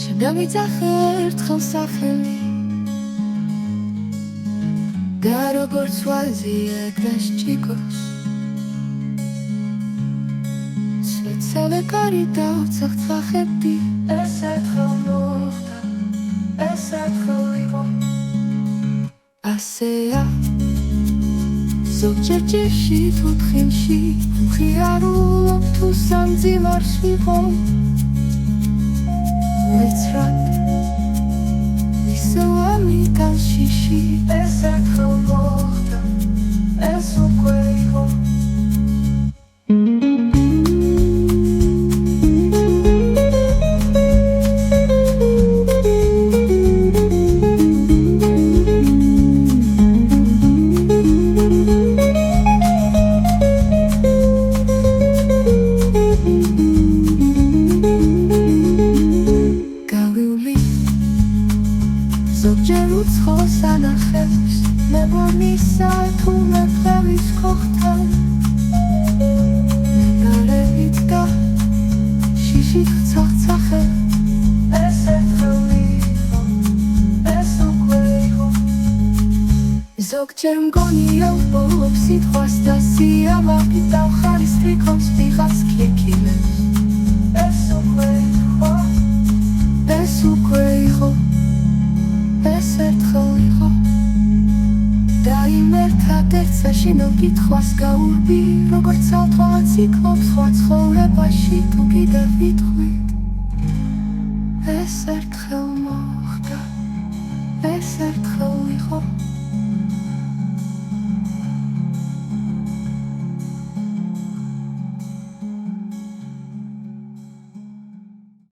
შემდამიძახე ერთხელ სახელი და როგორც ვაზია გასჭიკოს სვეცელე კარი დავცახცახებდი ეს ერთხელ მოხდა ეს ერთხელ იყო ასეა ზოგჯერ ჯერში თუ თხილში მხიარულობ თუ სამძიმარს ვიყო ვეცრად ისევ ამიდან შიში ეს ერთხელ მოხდა ეს უკვე იყო ზოგჯერ უცხოს ანახებს მეგონისა თუ მეფევის ქოხთან ნარევით და შიშით ცახცახე ეს ერთხელ იყო ეს უკვე იყო ზოგჯერ მგონია ვბოლობ სიტყვას და სიამაყით დავხარის ტრიქონს ვიღაც ქიქილებს ეს უკვე იყო ეს უკვე იყო ეს ერთხელ იყო და იმ ერთადერთს საშინო კითხვას გაურბი როგორც ავთვალა ციკლობს სხვა ცხოვრებაში თუ კიდევ ვიტყვით ეს ერთხელ